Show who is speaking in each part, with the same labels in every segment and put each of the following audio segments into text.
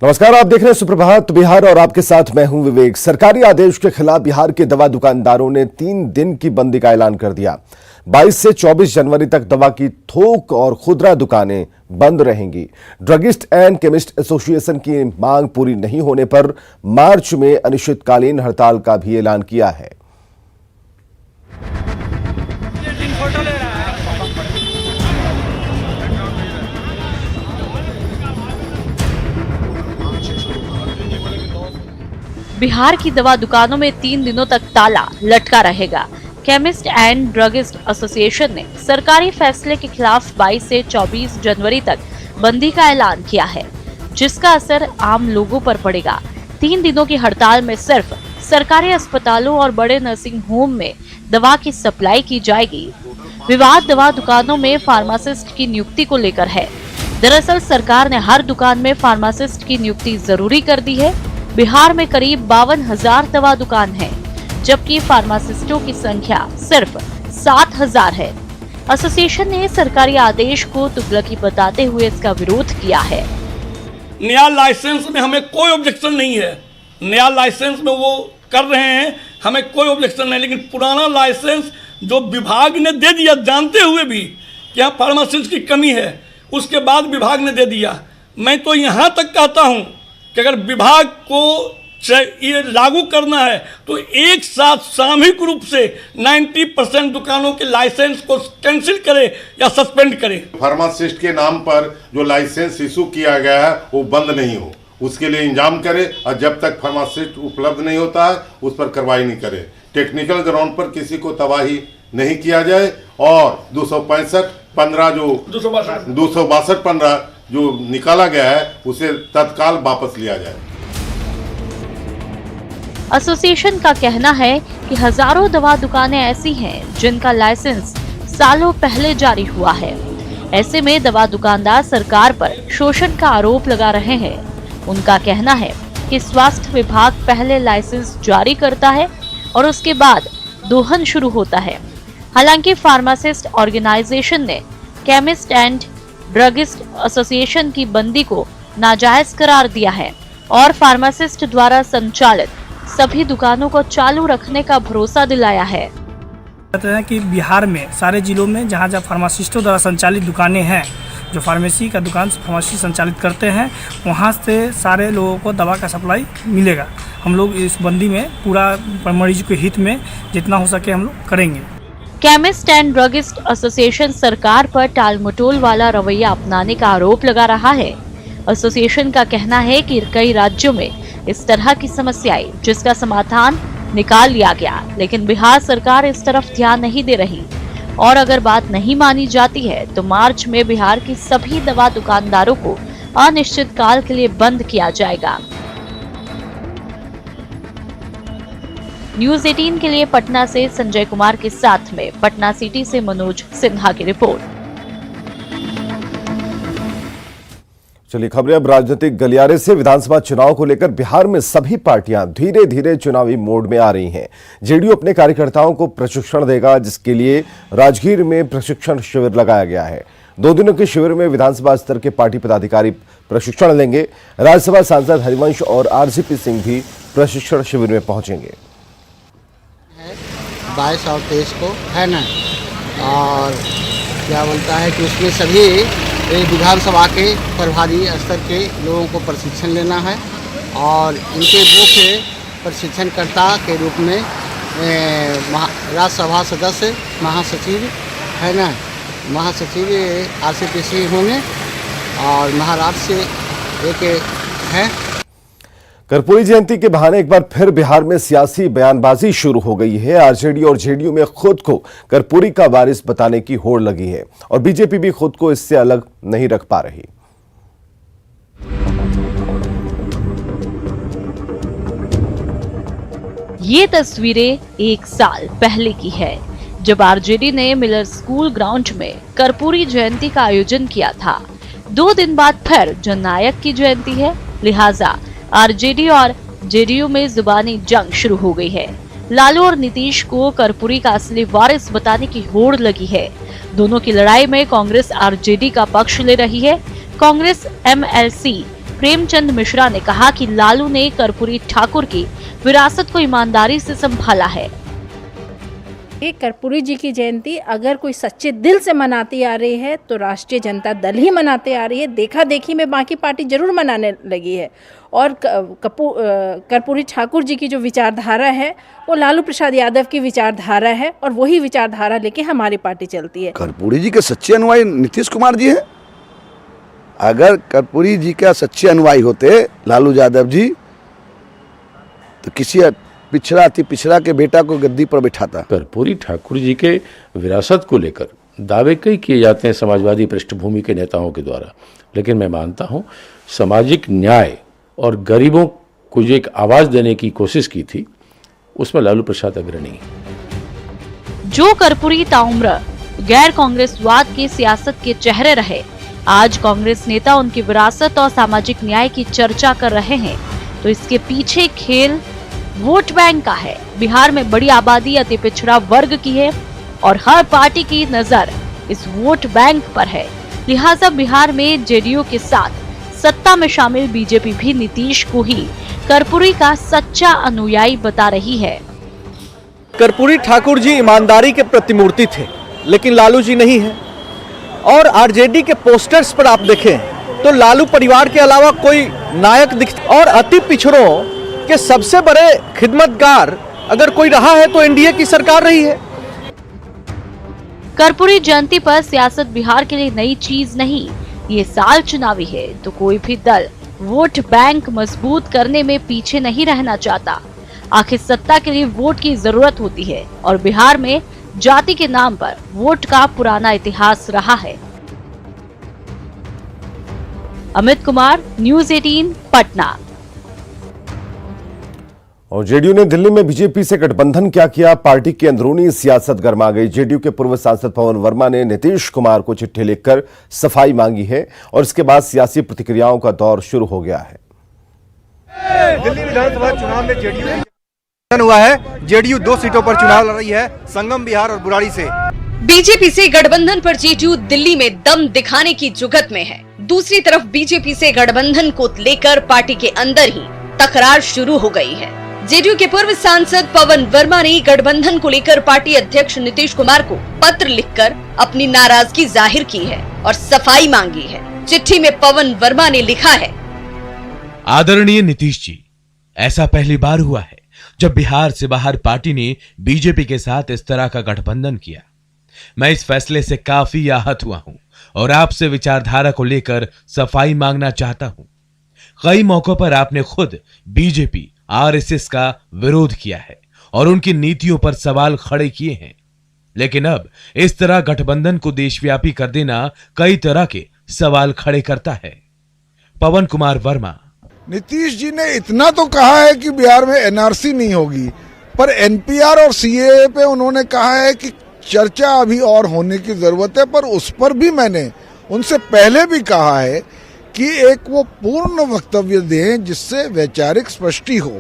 Speaker 1: नमस्कार, आप देख रहे हैं सुप्रभात बिहार और आपके साथ मैं हूं विवेक। सरकारी आदेश के खिलाफ बिहार के दवा दुकानदारों ने 3 दिन की बंदी का ऐलान कर दिया। 22 से 24 जनवरी तक दवा की थोक और खुदरा दुकानें बंद रहेंगी। ड्रगिस्ट एंड केमिस्ट एसोसिएशन की मांग पूरी नहीं होने पर मार्च में अनिश्चितकालीन हड़ताल का भी ऐलान किया है।
Speaker 2: बिहार की दवा दुकानों में 3 दिनों तक ताला लटका रहेगा। केमिस्ट एंड ड्रगिस्ट एसोसिएशन ने सरकारी फैसले के खिलाफ 22 से 24 जनवरी तक बंदी का ऐलान किया है, जिसका असर आम लोगों पर पड़ेगा। 3 दिनों की हड़ताल में सिर्फ सरकारी अस्पतालों और बड़े नर्सिंग होम में दवा की सप्लाई की जाएगी। विवाद दवा दुकानों में फार्मासिस्ट की नियुक्ति को लेकर है। दरअसल सरकार ने हर दुकान में फार्मासिस्ट की नियुक्ति जरूरी कर दी है। बिहार में करीब 52,000 दवा दुकान हैं, जबकि फार्मासिस्टों की संख्या सिर्फ 7,000 है। एसोसिएशन ने सरकारी आदेश को तुगलकी बताते हुए इसका विरोध किया है।
Speaker 3: नया लाइसेंस में हमें कोई ऑब्जेक्शन नहीं है, नया लाइसेंस में वो कर रहे हैं, हमें कोई ऑब्जेक्शन नहीं, लेकिन पुराना लाइसेंस जो विभाग ने दे दिया जानते हुए भी कि यहाँ फार्मासिस्ट की कमी है, उसके बाद विभाग ने दे दिया। मैं तो यहाँ तक कहता हूँ कि अगर विभाग को ये लागू करना है तो एक साथ सामूहिक रूप से 90% दुकानों के लाइसेंस को कैंसिल करे या सस्पेंड करे।
Speaker 4: फार्मासिस्ट के नाम पर जो लाइसेंस इशू किया गया है वो बंद नहीं हो, उसके लिए इंतजाम करे और जब तक फार्मासिस्ट उपलब्ध नहीं होता है उस पर कार्रवाई नहीं करे। टेक्निकल ग्राउंड पर किसी को तबाही नहीं किया जाए और 262-15 जो निकाला गया है उसे तत्काल वापस लिया जाए।
Speaker 2: एसोसिएशन का कहना है कि हजारों दवा दुकानें ऐसी हैं जिनका लाइसेंस सालों पहले जारी हुआ है। ऐसे में दवा दुकानदार सरकार पर शोषण का आरोप लगा रहे हैं। उनका कहना है कि स्वास्थ्य विभाग पहले लाइसेंस जारी करता है और उसके बाद दोहन शुरू होता है। हालांकि फार्मासिस्ट ऑर्गेनाइजेशन ने केमिस्ट एंड ड्रगिस्ट एसोसिएशन की बंदी को नाजायज करार दिया है और फार्मासिस्ट द्वारा संचालित सभी दुकानों को चालू रखने का भरोसा दिलाया है।
Speaker 5: कहते हैं कि बिहार में सारे जिलों में जहां फार्मासिस्टों द्वारा संचालित दुकानें हैं, जो फार्मेसी का दुकान फार्मेसी संचालित करते हैं, वहां से सारे लोगों को दवा का सप्लाई मिलेगा। हम लोग इस बंदी में पूरा मरीज के हित में जितना हो सके हम लोग करेंगे।
Speaker 2: केमिस्ट एंड ड्रगिस्ट एसोसिएशन सरकार पर टालमटोल वाला रवैया अपनाने का आरोप लगा रहा है। एसोसिएशन का कहना है कि कई राज्यों में इस तरह की समस्या आई, जिसका समाधान निकाल लिया गया, लेकिन बिहार सरकार इस तरफ ध्यान नहीं दे रही और अगर बात नहीं मानी जाती है तो मार्च में बिहार की सभी दवा दुकानदारों को अनिश्चित काल के लिए बंद किया जाएगा। न्यूज़ 18 के लिए पटना से संजय कुमार के साथ में पटना सिटी से मनोज सिन्हा की रिपोर्ट।
Speaker 1: चलिए खबरें अब राजनीतिक गलियारे से। विधानसभा चुनाव को लेकर बिहार में सभी पार्टियां धीरे धीरे चुनावी मोड में आ रही हैं। जेडीयू अपने कार्यकर्ताओं को प्रशिक्षण देगा, जिसके लिए राजगीर में प्रशिक्षण शिविर लगाया गया है। 2 दिनों के शिविर में विधानसभा स्तर के पार्टी पदाधिकारी प्रशिक्षण लेंगे। राज्यसभा सांसद हरिवंश और आरसीपी सिंह भी प्रशिक्षण शिविर में पहुंचेंगे।
Speaker 6: 22 और 23 को है ना, और क्या बोलता है कि उसमें सभी विधानसभा के प्रभारी स्तर के लोगों को प्रशिक्षण लेना है और इनके मुख्य प्रशिक्षणकर्ता के रूप में राज्यसभा सदस्य महासचिव है ना, महासचिव आरसीपी सिंह होंगे और महाराष्ट्र से एक है।
Speaker 1: कर्पूरी जयंती के बहाने एक बार फिर बिहार में सियासी बयानबाजी शुरू हो गई है। आरजेडी और जेडीयू में खुद को कर्पूरी का वारिस बताने की होड़ लगी है और बीजेपी भी खुद को इससे अलग नहीं रख पा रही।
Speaker 2: ये तस्वीरें 1 साल पहले की है, जब आरजेडी ने मिलर स्कूल ग्राउंड में कर्पूरी जयंती का आयोजन किया था। 2 दिन बाद फिर जननायक की जयंती है, लिहाजा आरजेडी और जेडीयू में जुबानी जंग शुरू हो गई है। लालू और नीतीश को कर्पूरी का असली वारिस बताने की होड़ लगी है। दोनों की लड़ाई में कांग्रेस आरजेडी का पक्ष ले रही है। कांग्रेस एमएलसी प्रेमचंद मिश्रा ने कहा कि लालू ने कर्पूरी ठाकुर की विरासत को ईमानदारी से संभाला है।
Speaker 7: ये कर्पूरी जी की जयंती अगर कोई सच्चे दिल से मनाती आ रही है तो राष्ट्रीय जनता दल ही मनाते आ रही है। देखा देखी में बाकी पार्टी जरूर मनाने लगी है और कर्पूरी ठाकुर जी की जो विचारधारा है वो लालू प्रसाद यादव की विचारधारा है और वही विचारधारा लेके हमारी पार्टी चलती है।
Speaker 8: कर्पूरी जी के सच्चे अनुयायी नीतीश कुमार जी हैं। अगर कर्पूरी जी का सच्चे अनुयायी होते लालू यादव जी तो किसी पिछड़ा अति पिछड़ा के बेटा को गद्दी पर बिठाता।
Speaker 9: कर्पूरी ठाकुर जी के विरासत को लेकर दावे कई किए जाते हैं समाजवादी पृष्ठभूमि के नेताओं के द्वारा, लेकिन मैं मानता हूं सामाजिक न्याय और गरीबों को जो एक आवाज देने की कोशिश की थी उसमें लालू प्रसाद अग्रणी है।
Speaker 2: जो कर्पूरी ताउम्र गैर कांग्रेसवाद की सियासत के चेहरे रहे, आज कांग्रेस नेता उनकी विरासत और सामाजिक न्याय की चर्चा कर रहे हैं, तो इसके पीछे खेल वोट बैंक का है। बिहार में बड़ी आबादी अति पिछड़ा वर्ग की है और हर पार्टी की नजर इस वोट बैंक पर है। लिहाजा बिहार में जेडीयू के साथ सत्ता में शामिल बीजेपी भी नीतीश को ही कर्पूरी का सच्चा अनुयायी बता रही है।
Speaker 10: कर्पूरी ठाकुर जी ईमानदारी के प्रतिमूर्ति थे, लेकिन लालू जी नहीं है। और आरजेडी के पोस्टर्स पर आप देखें तो लालू परिवार के अलावा कोई नायक दिखता, और अति पिछड़ों के सबसे बड़े खिदमतगार अगर कोई रहा है तो एनडीए की सरकार रही है।
Speaker 2: कर्पूरी जयंती पर सियासत बिहार के लिए नई चीज नहीं, ये साल चुनावी है तो कोई भी दल वोट बैंक मजबूत करने में पीछे नहीं रहना चाहता। आखिर सत्ता के लिए वोट की जरूरत होती है और बिहार में जाति के नाम पर वोट का पुराना इतिहास रहा है। अमित कुमार, न्यूज़ 18, पटना।
Speaker 1: और जेडीयू ने दिल्ली में बीजेपी से गठबंधन क्या किया, पार्टी की अंदरूनी सियासत गर्मा गई। जेडीयू के पूर्व सांसद पवन वर्मा ने नीतीश कुमार को चिट्ठी लिखकर सफाई मांगी है और इसके बाद सियासी प्रतिक्रियाओं का दौर शुरू हो गया है।
Speaker 11: दिल्ली विधानसभा चुनाव में जेडीयू हुआ है। जेडीयू 2 सीटों पर चुनाव लड़ रही है, संगम बिहार और बुराड़ी से।
Speaker 12: बीजेपी से गठबंधन पर जेडीयू दिल्ली में दम दिखाने की जुगत में है। दूसरी तरफ बीजेपी से गठबंधन को लेकर पार्टी के अंदर ही तकरार शुरू हो गई है। जेडीयू के पूर्व सांसद पवन वर्मा ने गठबंधन को लेकर पार्टी अध्यक्ष नीतीश कुमार को पत्र लिखकर अपनी नाराजगी जाहिर की है और सफाई मांगी है। चिट्ठी में पवन वर्मा ने लिखा है,
Speaker 13: आदरणीय नीतीश जी, ऐसा पहली बार हुआ है जब बिहार से बाहर पार्टी ने बीजेपी के साथ इस तरह का गठबंधन किया। मैं इस फैसले से काफी आहत हुआ हूं और आपसे विचारधारा को लेकर सफाई मांगना चाहता हूं। कई मौकों पर आपने खुद बीजेपी आरएसएस का विरोध किया है और उनकी नीतियों पर सवाल खड़े किए हैं, लेकिन अब इस तरह गठबंधन को देशव्यापी कर देना कई तरह के सवाल खड़े करता है। पवन कुमार वर्मा।
Speaker 8: नीतीश जी ने इतना तो कहा है कि बिहार में एनआरसी नहीं होगी, पर एनपीआर और सीएए पे उन्होंने कहा है कि चर्चा अभी और होने की जरूरत है। पर उस पर भी मैंने उनसे पहले भी कहा है कि एक वो पूर्ण वक्तव्य दें जिससे वैचारिक स्पष्टि हो।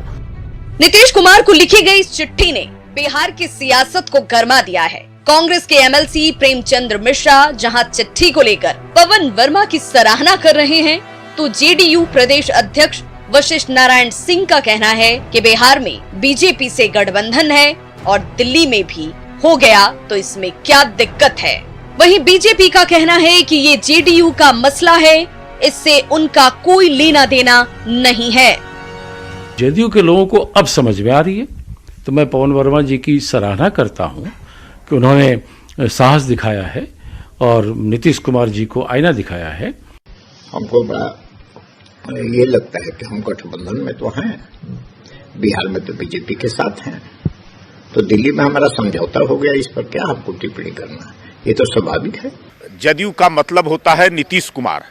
Speaker 12: नीतीश कुमार को लिखी गई इस चिट्ठी ने बिहार की सियासत को गरमा दिया है। कांग्रेस के एमएलसी प्रेमचंद मिश्रा जहां चिट्ठी को लेकर पवन वर्मा की सराहना कर रहे हैं, तो जेडीयू प्रदेश अध्यक्ष वशिष्ठ नारायण सिंह का कहना है कि बिहार में बीजेपी से गठबंधन है और दिल्ली में भी हो गया तो इसमें क्या दिक्कत है। वहीं बीजेपी का कहना है कि ये जेडीयू का मसला है, इससे उनका कोई लेना देना नहीं है।
Speaker 9: जेडीयू के लोगों को अब समझ में आ रही है, तो मैं पवन वर्मा जी की सराहना करता हूं कि उन्होंने साहस दिखाया है और नीतीश कुमार जी को आईना दिखाया है।
Speaker 6: हमको बड़ा ये लगता है कि हम गठबंधन में तो हैं, बिहार में तो बीजेपी के साथ हैं, तो दिल्ली में हमारा समझौता हो गया, इस पर क्या आपको टिप्पणी करना, ये तो स्वाभाविक है।
Speaker 14: जदयू का मतलब होता है नीतीश कुमार,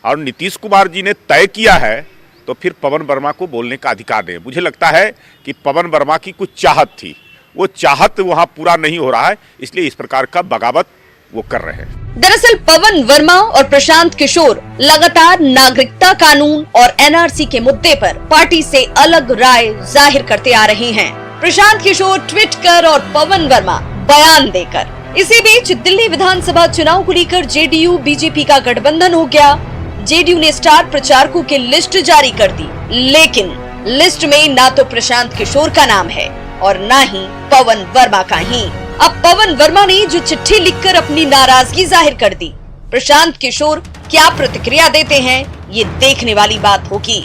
Speaker 14: और नीतीश कुमार जी ने तय किया है तो फिर पवन वर्मा को बोलने का अधिकार नहीं। मुझे लगता है कि पवन वर्मा की कुछ चाहत थी, वो चाहत वहां पूरा नहीं हो रहा है, इसलिए इस प्रकार का बगावत वो कर रहे हैं।
Speaker 12: दरअसल पवन वर्मा और प्रशांत किशोर लगातार नागरिकता कानून और एनआरसी के मुद्दे पर पार्टी से अलग राय जाहिर करते आ रहे हैं। प्रशांत किशोर ट्वीट कर और पवन वर्मा बयान देकर। इसी बीच दिल्ली विधानसभा चुनाव को लेकर जेडीयू बीजेपी का गठबंधन हो गया। जेडीयू ने स्टार प्रचारकों की लिस्ट जारी कर दी, लेकिन लिस्ट में ना तो प्रशांत किशोर का नाम है और ना ही पवन वर्मा का ही। अब पवन वर्मा ने जो चिट्ठी लिखकर अपनी नाराजगी जाहिर कर दी, प्रशांत किशोर क्या प्रतिक्रिया देते हैं, ये देखने वाली बात होगी।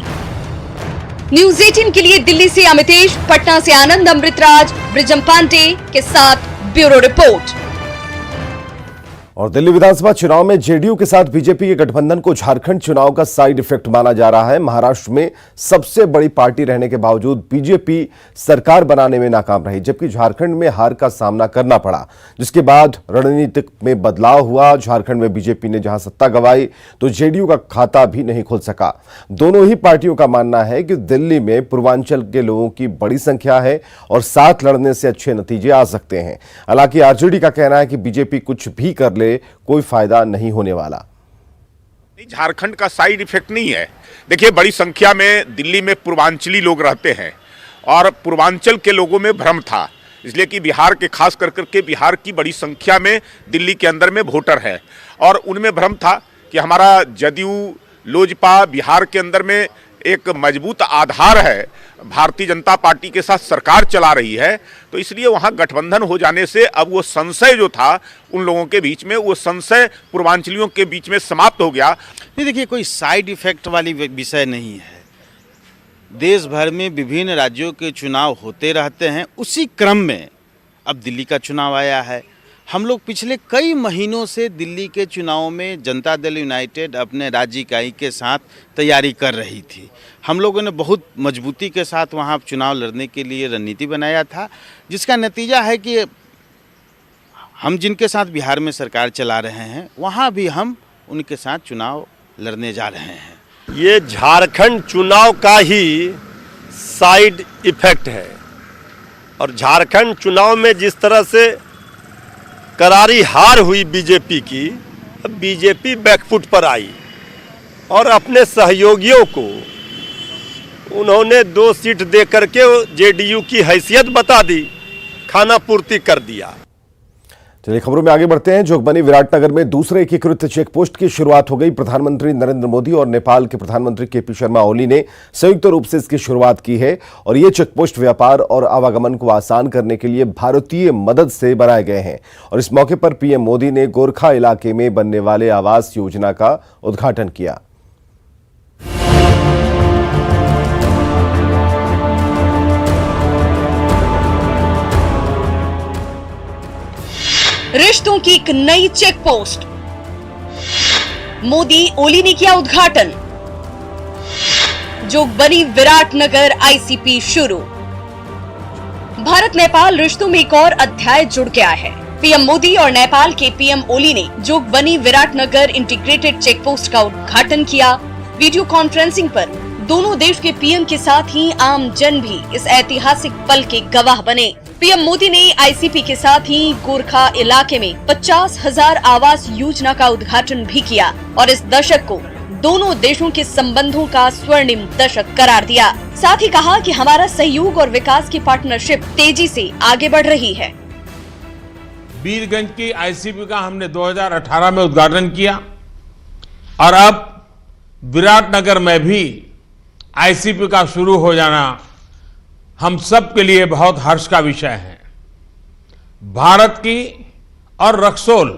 Speaker 12: न्यूज़ 18 के लिए दिल्ली से अमितेश, पटना से आनंद अमृतराज, ब्रिजम पांडे के साथ ब्यूरो रिपोर्ट।
Speaker 1: और दिल्ली विधानसभा चुनाव में जेडीयू के साथ बीजेपी के गठबंधन को झारखंड चुनाव का साइड इफेक्ट माना जा रहा है। महाराष्ट्र में सबसे बड़ी पार्टी रहने के बावजूद बीजेपी सरकार बनाने में नाकाम रही, जबकि झारखंड में हार का सामना करना पड़ा, जिसके बाद रणनीतिक में बदलाव हुआ। झारखंड में बीजेपी ने जहां सत्ता गंवाई तो जेडीयू का खाता भी नहीं खुल सका। दोनों ही पार्टियों का मानना है कि दिल्ली में पूर्वांचल के लोगों की बड़ी संख्या है और साथ लड़ने से अच्छे नतीजे आ सकते हैं। हालांकि आरजेडी का कहना है कि बीजेपी कुछ भी कर कोई फायदा नहीं होने वाला।
Speaker 14: झारखंड का साइड इफेक्ट नहीं है। देखिए, बड़ी संख्या में दिल्ली में पूर्वांचली लोग रहते हैं और पूर्वांचल के लोगों में भ्रम था, इसलिए कि बिहार के खास करके बिहार की बड़ी संख्या में दिल्ली के अंदर में वोटर है और उनमें भ्रम था कि हमारा जदयू लोजपा बिहार के अंदर में एक मजबूत आधार है, भारतीय जनता पार्टी के साथ सरकार चला रही है, तो इसलिए वहां गठबंधन हो जाने से अब वो संशय जो था उन लोगों के बीच में, वो संशय पूर्वांचलियों के बीच में समाप्त हो गया।
Speaker 15: नहीं, देखिए, कोई साइड इफेक्ट वाली विषय नहीं है। देश भर में विभिन्न राज्यों के चुनाव होते रहते हैं, उसी क्रम में अब दिल्ली का चुनाव आया है। हम लोग पिछले कई महीनों से दिल्ली के चुनाव में जनता दल यूनाइटेड अपने राज्य इकाई के साथ तैयारी कर रही थी। हम लोगों ने बहुत मजबूती के साथ वहां चुनाव लड़ने के लिए रणनीति बनाया था, जिसका नतीजा है कि हम जिनके साथ बिहार में सरकार चला रहे हैं वहां भी हम उनके साथ चुनाव लड़ने जा रहे हैं।
Speaker 16: ये झारखंड चुनाव का ही साइड इफेक्ट है और झारखंड चुनाव में जिस तरह से करारी हार हुई बीजेपी की, बीजेपी बैकफुट पर आई और अपने सहयोगियों को उन्होंने 2 सीट दे करके जेडीयू की हैसियत बता दी, खाना पूर्ति कर दिया।
Speaker 1: चलिए खबरों में आगे बढ़ते हैं। जोगबनी विराटनगर में दूसरे एकीकृत चेक पोस्ट की शुरुआत हो गई। प्रधानमंत्री नरेंद्र मोदी और नेपाल के प्रधानमंत्री केपी शर्मा ओली ने संयुक्त रूप से इसकी शुरुआत की है और ये चेक पोस्ट व्यापार और आवागमन को आसान करने के लिए भारतीय मदद से बनाए गए हैं। और इस मौके पर पीएम मोदी ने गोरखा इलाके में बनने वाले आवास योजना का उद्घाटन किया।
Speaker 12: रिश्तों की एक नई चेक पोस्ट, मोदी ओली ने किया उद्घाटन। जोगबनी विराटनगर आईसीपी शुरू। भारत नेपाल रिश्तों में एक और अध्याय जुड़ गया है। पीएम मोदी और नेपाल के पीएम ओली ने Jogbani Biratnagar integrated check post का उद्घाटन किया। वीडियो कॉन्फ्रेंसिंग पर दोनों देश के पीएम के साथ ही आम जन भी इस ऐतिहासिक पल के गवाह बने। पीएम मोदी ने आईसीपी के साथ ही गोरखा इलाके में 50,000 आवास योजना का उद्घाटन भी किया और इस दशक को दोनों देशों के संबंधों का स्वर्णिम दशक करार दिया। साथ ही कहा कि हमारा सहयोग और विकास की पार्टनरशिप तेजी से आगे बढ़ रही है।
Speaker 17: बीरगंज की आईसीपी का हमने 2018 में उद्घाटन किया और अब विराटनगर में भी आईसीपी का शुरू हो जाना हम सब के लिए बहुत हर्ष का विषय है। भारत की और रक्सौल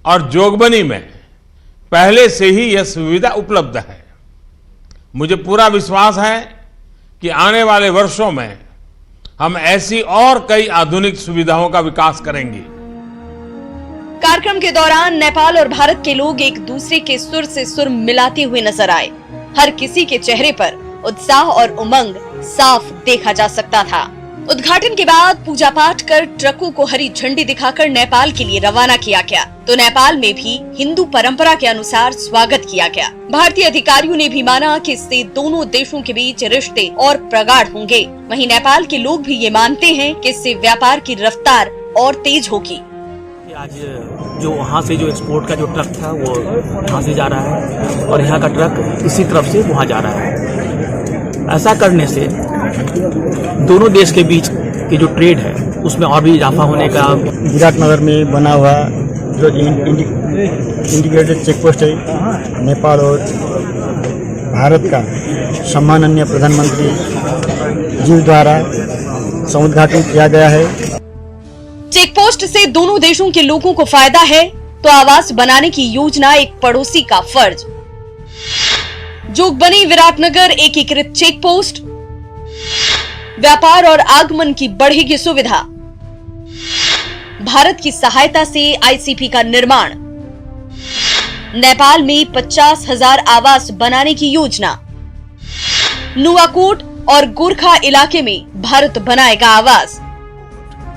Speaker 17: और जोगबनी में पहले से ही यह सुविधा उपलब्ध है। मुझे पूरा विश्वास है कि आने वाले वर्षों में हम ऐसी और कई आधुनिक सुविधाओं का विकास करेंगे।
Speaker 12: कार्यक्रम के दौरान नेपाल और भारत के लोग एक दूसरे के सुर से सुर मिलाते हुए नजर आए। हर किसी के चेहरे पर उत्साह और उमंग साफ देखा जा सकता था। उद्घाटन के बाद पूजा पाठ कर ट्रकों को हरी झंडी दिखाकर नेपाल के लिए रवाना किया गया, तो नेपाल में भी हिंदू परंपरा के अनुसार स्वागत किया गया। भारतीय अधिकारियों ने भी माना कि इससे दोनों देशों के बीच रिश्ते और प्रगाढ़ होंगे। वहीं नेपाल के लोग भी ये मानते हैं कि इससे व्यापार की रफ्तार और तेज होगी।
Speaker 18: आज जो वहाँ से जो एक्सपोर्ट का जो ट्रक था वो वहाँ से जा रहा है और यहाँ का ट्रक इसी तरफ से वहाँ जा रहा है। ऐसा करने से दोनों देश के बीच की जो ट्रेड है उसमें और भी इजाफा होने का।
Speaker 19: विराटनगर में बना हुआ जो इंटीग्रेटेड चेक पोस्ट है नेपाल और भारत का सम्माननीय प्रधानमंत्री जी द्वारा समुद्घाटन किया गया है।
Speaker 12: चेक पोस्ट से दोनों देशों के लोगों को फायदा है तो आवास बनाने की योजना एक पड़ोसी का फर्ज। जोगबनी विराटनगर एकीकृत चेक पोस्ट, व्यापार और आगमन की बढ़ेगी सुविधा। भारत की सहायता से आईसीपी का निर्माण। नेपाल में 50,000 आवास बनाने की योजना। नुआकोट और गोरखा इलाके में भारत बनाएगा आवास।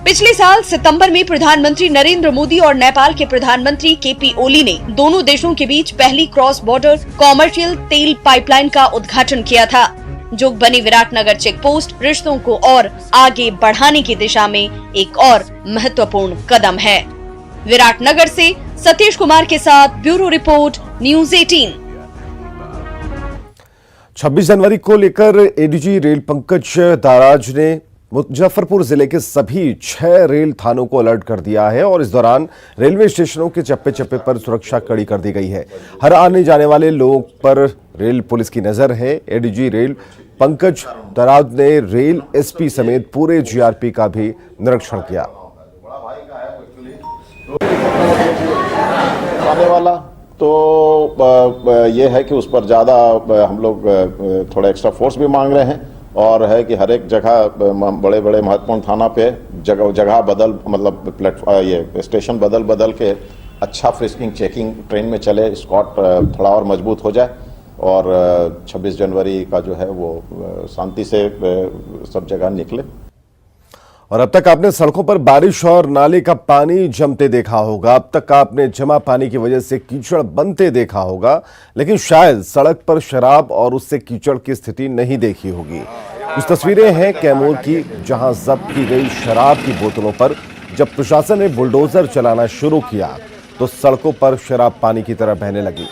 Speaker 12: पिछले साल सितंबर में प्रधानमंत्री नरेंद्र मोदी और नेपाल के प्रधानमंत्री केपी ओली ने दोनों देशों के बीच पहली क्रॉस बॉर्डर कॉमर्शियल तेल पाइपलाइन का उद्घाटन किया था। जोगबनी विराटनगर चेक पोस्ट रिश्तों को और आगे बढ़ाने की दिशा में एक और महत्वपूर्ण कदम है। विराटनगर से सतीश कुमार के साथ ब्यूरो रिपोर्ट, न्यूज़ 18।
Speaker 1: 26 जनवरी को लेकर एडीजी रेल पंकज दाराज ने मुजफ्फरपुर जिले के सभी 6 रेल थानों को अलर्ट कर दिया है और इस दौरान रेलवे स्टेशनों के चप्पे चप्पे पर सुरक्षा कड़ी कर दी गई है। हर आने जाने वाले लोगों पर रेल पुलिस की नजर है। एडीजी रेल पंकज दाराज ने रेल एसपी समेत पूरे जीआरपी का भी निरीक्षण किया।
Speaker 20: आने वाला तो ये है कि उस पर ज़्यादा हम लोग थोड़ा एक्स्ट्रा फोर्स भी मांग रहे हैं और है कि हर एक जगह बड़े बड़े महत्वपूर्ण थाना पे जगह बदल मतलब प्लेटफॉर्म ये स्टेशन बदल के अच्छा फ्रिस्किंग चेकिंग ट्रेन में चले, स्क्वाड थोड़ा और मजबूत हो जाए और 26 जनवरी का जो है वो शांति से सब जगह निकले।
Speaker 1: और अब तक आपने सड़कों पर बारिश और नाले का पानी जमते देखा होगा, अब तक आपने जमा पानी की वजह से कीचड़ बनते देखा होगा, लेकिन शायद सड़क पर शराब और उससे कीचड़ की स्थिति नहीं देखी होगी। कुछ तस्वीरें हैं कैमूर की, जहां जब्त की गई शराब की बोतलों पर जब प्रशासन ने बुलडोजर चलाना शुरू किया तो सड़कों पर शराब पानी की तरह बहने लगी।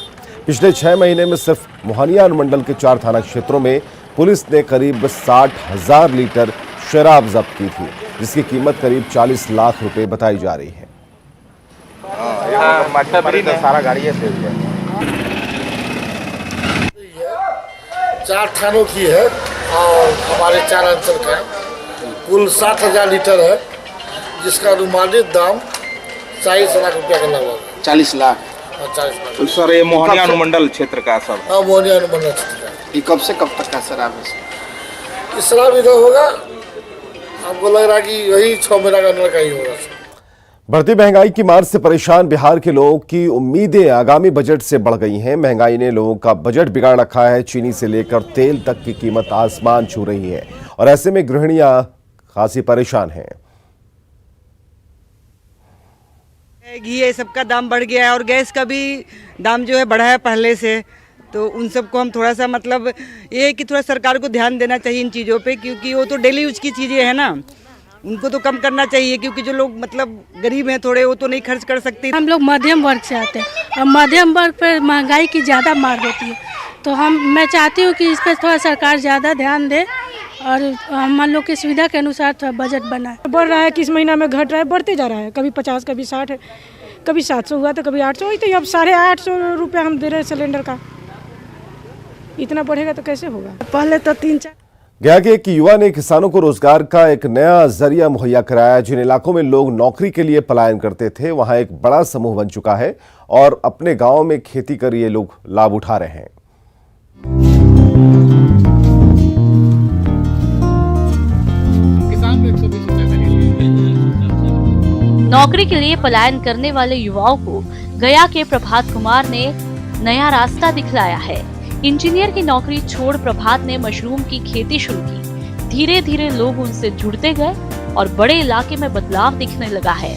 Speaker 1: पिछले 6 महीने में सिर्फ मोहनिया अनुमंडल के 4 थाना क्षेत्रों में पुलिस ने करीब 60,000 लीटर शराब जब्त की थी, जिसकी कीमत करीब 40 लाख रुपए बताई जा रही है।
Speaker 6: सारा गाड़ी है 4 थानों की है और हमारे 4 अंचल का कुल 60,000 लीटर है, जिसका अनुमानित दाम 40 लाख रुपया का लगभग 40 लाख।
Speaker 21: तो सर ये मोहनिया अनुमंडल क्षेत्र का सर?
Speaker 6: हाँ, मोहनिया अनुमंडल क्षेत्र का। ये कब से कब तक का शराब है? इस शराब इधर होगा, हमको लग रहा है कि वही 6 महीना का अंदर का ही होगा।
Speaker 1: बढ़ती महंगाई की मार से परेशान बिहार के लोगों की उम्मीदें आगामी बजट से बढ़ गई हैं। महंगाई ने लोगों का बजट बिगाड़ रखा है। चीनी से लेकर तेल तक की कीमत आसमान छू रही है और ऐसे में गृहिणियां खासी परेशान हैं।
Speaker 22: घी ये सबका दाम बढ़ गया है और गैस का भी दाम जो है बढ़ा है पहले से, तो उन सबको हम थोड़ा सा मतलब ये है कि थोड़ा सरकार को ध्यान देना चाहिए इन चीज़ों पे, क्योंकि वो तो डेली यूज की चीज़ें हैं ना, उनको तो कम करना चाहिए, क्योंकि जो लोग मतलब गरीब हैं थोड़े, वो तो नहीं खर्च कर सकते।
Speaker 23: हम लोग मध्यम वर्ग से आते हैं और मध्यम वर्ग पर महंगाई की ज़्यादा मार होती है, तो मैं चाहती हूँ कि इस पर थोड़ा सरकार ज़्यादा ध्यान दे और हम लोग की सुविधा के अनुसार थोड़ा बजट बनाए।
Speaker 24: बढ़ रहा है, किस महीना में घट रहा है, बढ़ते जा रहा है, कभी 50, कभी 60, कभी 700 हुआ तो कभी 800, तो अब 850 रुपया हम दे रहे हैं सिलेंडर का। इतना बढ़ेगा तो कैसे होगा? पहले तो 3-4।
Speaker 1: गया के एक युवा ने किसानों को रोजगार का एक नया जरिया मुहैया कराया। जिन इलाकों में लोग नौकरी के लिए पलायन करते थे, वहां एक बड़ा समूह बन चुका है और अपने गांव में खेती कर ये लोग लाभ उठा रहे हैं।
Speaker 2: नौकरी के लिए पलायन करने वाले युवाओं को गया के प्रभात कुमार ने नया रास्ता दिखलाया है। इंजीनियर की नौकरी छोड़ प्रभात ने मशरूम की खेती शुरू की। धीरे धीरे लोग उनसे जुड़ते गए और बड़े इलाके में बदलाव दिखने लगा है।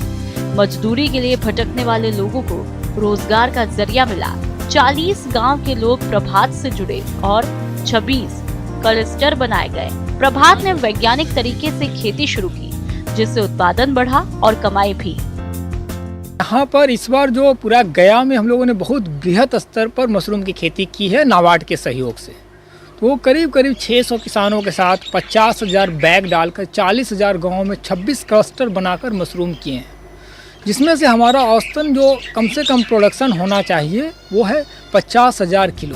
Speaker 2: मजदूरी के लिए भटकने वाले लोगों को रोजगार का जरिया मिला। 40 गांव के लोग प्रभात से जुड़े और 26 क्लस्टर बनाए गए। प्रभात ने वैज्ञानिक तरीके से खेती शुरू की, जिससे उत्पादन बढ़ा और कमाई भी।
Speaker 25: यहाँ पर इस बार जो पूरा गया में हम लोगों ने बहुत बृहद स्तर पर मशरूम की खेती की है नाबार्ड के सहयोग से। तो वो करीब 600 किसानों के साथ 50,000 बैग डालकर 40,000 गाँव में 26 क्लस्टर बनाकर मशरूम किए हैं। जिसमें से हमारा औसतन जो कम से कम प्रोडक्शन होना चाहिए वो है 50,000 किलो।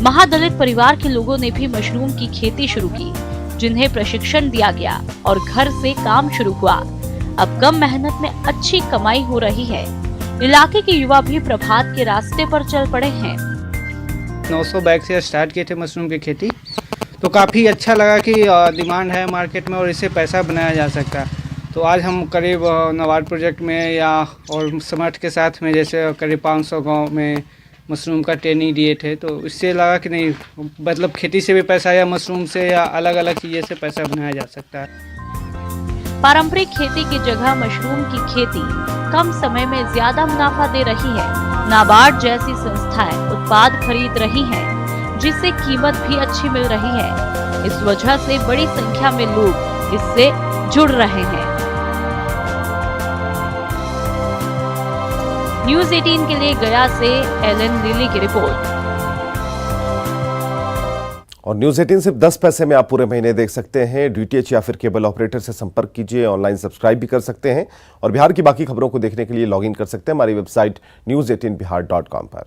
Speaker 2: महादलित परिवार के लोगों ने भी मशरूम की खेती शुरू की, जिन्हें प्रशिक्षण दिया गया और घर से काम शुरू हुआ। अब कम मेहनत में अच्छी कमाई हो रही है। इलाके के युवा भी प्रभात के रास्ते पर चल पड़े हैं।
Speaker 3: 900 बैग से स्टार्ट किए थे मशरूम की खेती, तो काफ़ी अच्छा लगा कि डिमांड है मार्केट में और इससे पैसा बनाया जा सकता है। तो आज हम करीब नाबार्ड प्रोजेक्ट में या और समर्थ के साथ में जैसे करीब 500 गांव में मशरूम का ट्रेनिंग दिए थे, तो इससे लगा कि नहीं मतलब खेती से भी पैसा या मशरूम से या अलग अलग चीज़ें से पैसा बनाया जा सकता है।
Speaker 2: पारंपरिक खेती की जगह मशरूम की खेती कम समय में ज्यादा मुनाफा दे रही है। नाबार्ड जैसी संस्थाएं उत्पाद खरीद रही हैं, जिससे कीमत भी अच्छी मिल रही है। इस वजह से बड़ी संख्या में लोग इससे जुड़ रहे हैं। न्यूज़ 18 के लिए गया से एलन लिली की रिपोर्ट।
Speaker 1: और न्यूज़ 18 सिर्फ 10 पैसे में आप पूरे महीने देख सकते हैं। डीटीएच या फिर केबल ऑपरेटर से संपर्क कीजिए। ऑनलाइन सब्सक्राइब भी कर सकते हैं और बिहार की बाकी खबरों को देखने के लिए लॉगिन कर सकते हैं हमारी वेबसाइट news18bihar.com पर।